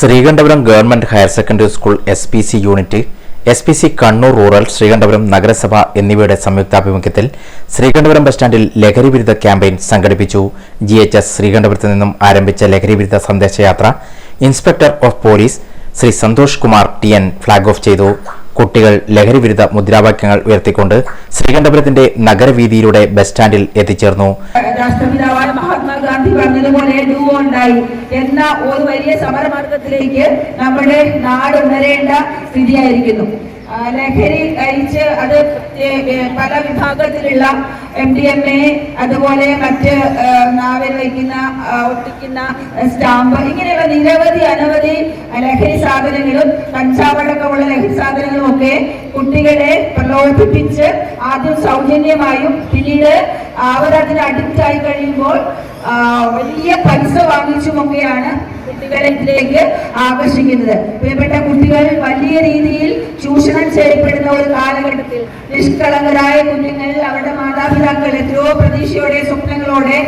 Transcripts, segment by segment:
Sreekandapuram government higher secondary school SPC unit, SPC Kannur rural, Sreekandapuram നഗരസഭ എന്നിവയുടെ സംയുക്താഭിമുഖ്യത്തിൽ Sreekandapuram bus സ്റ്റാൻഡിൽ ലഹരിവിരുദ്ധ ക്യാമ്പയിൻ സംഘടിപ്പിച്ചു. GHS ശ്രീകണ്ഠപുരത്ത് നിന്നും ആരംഭിച്ച ലഹരിവിരുദ്ധ സന്ദേശയാത്ര inspector of police Shri Santhosh Kumar TN flag off ചെയ്തു. കുട്ടികൾ ലഹരിവിരുദ്ധ മുദ്രാവാക്യങ്ങൾ ഉയർത്തിക്കൊണ്ട് ശ്രീകണ്ഠപുരത്തിന്റെ നഗരവീതിയിലൂടെ ബസ് സ്റ്റാൻഡിൽ എത്തിച്ചേർന്നു. രാഷ്ട്രപിതാവായ മഹാത്മാഗാന്ധി പറഞ്ഞതുപോലെ ഉണ്ടായി എന്ന ഒരു വലിയ സമരമാർഗത്തിലേക്ക് നമ്മുടെ നാട് ഉണരേണ്ട സ്ഥിതിയായിരിക്കുന്നു. ലഹരി കഴിച്ച് അത് പല വിഭാഗത്തിലുള്ള MDMA, അതുപോലെ മറ്റ് നാവിൽ വയ്ക്കുന്ന ഒട്ടിക്കുന്ന സ്റ്റാമ്പ്, ഇങ്ങനെയുള്ള അനവധി ലഹരി സാധനങ്ങളും കഞ്ചാവടക്കമുള്ള ലഹരി സാധനങ്ങളും ഒക്കെ കുട്ടികളെ പ്രലോഭിപ്പിച്ച് ആദ്യം സൗജന്യമായും പിന്നീട് അവരതിന് അഡിക്റ്റ് ആയി കഴിയുമ്പോൾ വലിയ പൈസ വാങ്ങിച്ചുമൊക്കെയാണ് കുട്ടികളെ ഇതിലേക്ക് ആകർഷിക്കുന്നത്. പ്രിയപ്പെട്ട കുട്ടികൾ വലിയ രീതിയിൽ ചൂഷണം ചെയ്യപ്പെടുന്ന ഒരു കാലഘട്ടത്തിൽ നിഷ്കളങ്കരായ കുഞ്ഞുങ്ങൾ അവരുടെ മാതാപിതാക്കൾ എത്രയോ പ്രതീക്ഷയോടെ സ്വപ്നങ്ങളോടെ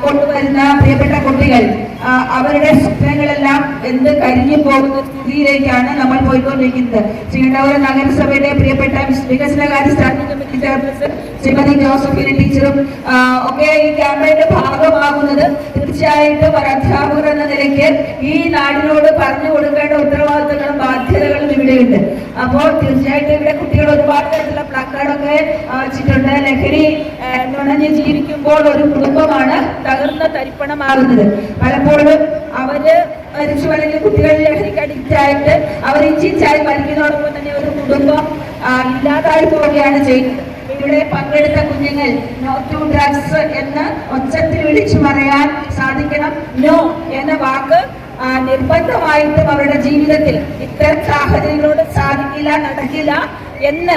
കൊണ്ടുവരുന്ന പ്രിയപ്പെട്ട കുട്ടികൾ അവരുടെ സ്വപ്നങ്ങളെല്ലാം എന്ത് കരിഞ്ഞു പോകുന്ന സ്ഥിതിയിലേക്കാണ് നമ്മൾ പോയിക്കൊണ്ടിരിക്കുന്നത്. ശ്രീകണ്ഠപുരം നഗരസഭയുടെ പ്രിയപ്പെട്ട വികസനകാര്യ standing committee chairperson Shrimati Josephina ടീച്ചറും ഒക്കെ ഈ ക്യാമ്പയിന്റെ ഭാഗമാകുന്നത് തീർച്ചയായിട്ടും ഒരു അധ്യാപകർ എന്ന നിലയ്ക്ക് ഈ നാടിനോട് പറഞ്ഞു കൊടുക്കേണ്ട ഉത്തരവാദിത്തങ്ങളും ബാധ്യതകളും ഇവിടെയുണ്ട്. അപ്പോൾ തീർച്ചയായിട്ടും ഇവിടെ കുട്ടികൾ ഒരുപാട് തരത്തിലുള്ള പ്ലക്കാർഡൊക്കെ വെച്ചിട്ടുണ്ട്. ലഹരി നുണഞ്ഞ് ജീവിക്കുമ്പോൾ ഒരു കുടുംബമാണ് തകർന്ന തരിപ്പണമാകുന്നത്. പലപ്പോഴും അവര് മരിച്ചു അല്ലെങ്കിൽ കുട്ടികൾ ലഹരിക്ക് അഡിക്റ്റ് ആയിട്ട് അവർ ഇഞ്ചിച്ചായി മരിക്കുന്നതോടൊപ്പം തന്നെ ഒരു കുടുംബം ഇല്ലാതായി പോവുകയാണ് ചെയ്യുന്നത്. ഇവിടെ പങ്കെടുത്ത കുഞ്ഞുങ്ങൾ നോ ടു ഡ്രഗ്സ് എന്ന് ഒച്ചത്തിൽ വിളിച്ചു പറയാൻ സാധിക്കണം. നോ എന്ന വാക്ക് നിർബന്ധമായിട്ടും അവരുടെ ജീവിതത്തിൽ ഇത്തരം സാഹചര്യങ്ങളോട് സാധിക്കില്ല, നടക്കില്ല എന്ന്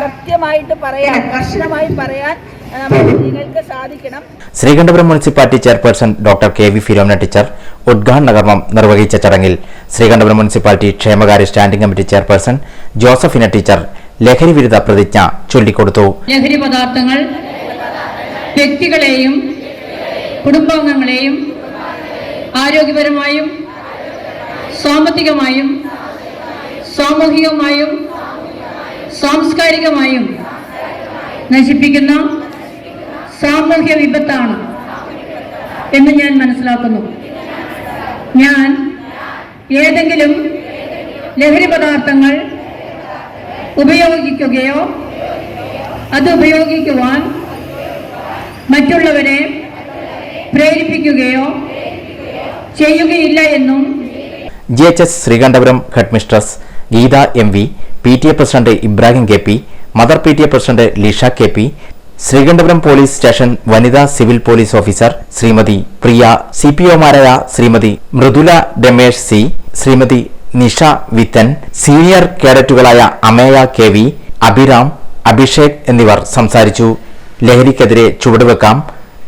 കൃത്യമായിട്ട് പറയാൻ, കർശനമായി പറയാൻ നിങ്ങൾക്ക് സാധിക്കണം. Sreekandapuram municipality chairperson doctor KV Philomina teacher ഉദ്ഘാടന കർമ്മം നിർവഹിച്ച ചടങ്ങിൽ ശ്രീകണ്ഠപുരം മുനിസിപ്പാലിറ്റി ക്ഷേമകാര്യ standing committee chairperson Josephina teacher ലഹരി വിരുദ്ധ പ്രതിജ്ഞ ചൊല്ലിക്കൊടുത്തു. ലഹരി പദാർത്ഥങ്ങൾ വ്യക്തികളെയും കുടുംബാംഗങ്ങളെയും ആരോഗ്യപരമായും സാമ്പത്തികമായും സാമൂഹികമായും സാംസ്കാരികമായും നശിപ്പിക്കുന്ന സാമൂഹ്യ വിപത്താണ് എന്ന് ഞാൻ മനസ്സിലാക്കുന്നു. ഞാൻ ഏതെങ്കിലും ലഹരി പദാർത്ഥങ്ങൾ ഉപയോഗിക്കുകയോ അത് ഉപയോഗിക്കുവാൻ മറ്റുള്ളവരെ പ്രേരിപ്പിക്കുകയോ ചെയ്യുകയില്ല എന്നും GHS Sreekandapuram headmistress Geetha MV, PTA president Ibrahim KP, mother PTA president Lisha KP, Sreekandapuram police station വനിതാ civil police officer Shrimati Priya, CPOമാരായ ശ്രീമതി മൃദുല രമേഷ് C, ശ്രീമതി നിഷ വിത്തൻ, സീനിയർ കേഡറ്റുകളായ അമേയ KV, അഭിരാം, അഭിഷേക് എന്നിവർ സംസാരിച്ചു. ലഹരിക്കെതിരെ ചുവടുവെക്കാം,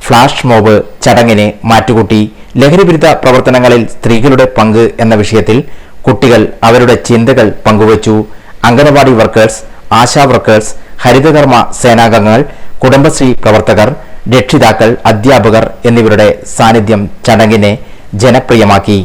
ഫ്ലാഷ് മോബ് ചടങ്ങിനെ മാറ്റുകൂട്ടി. ലഹരിവിരുദ്ധ പ്രവർത്തനങ്ങളിൽ സ്ത്രീകളുടെ പങ്ക് എന്ന വിഷയത്തിൽ കുട്ടികൾ അവരുടെ ചിന്തകൾ പങ്കുവച്ചു. അംഗനവാടി വർക്കേഴ്സ്, ആശാ വർക്കേഴ്സ്, ഹരിതകർമ്മ സേനാംഗങ്ങൾ, കുടുംബശ്രീ പ്രവർത്തകർ, രക്ഷിതാക്കൾ, അധ്യാപകർ എന്നിവരുടെ സാന്നിധ്യം ചടങ്ങിനെ ജനപ്രിയമാക്കി.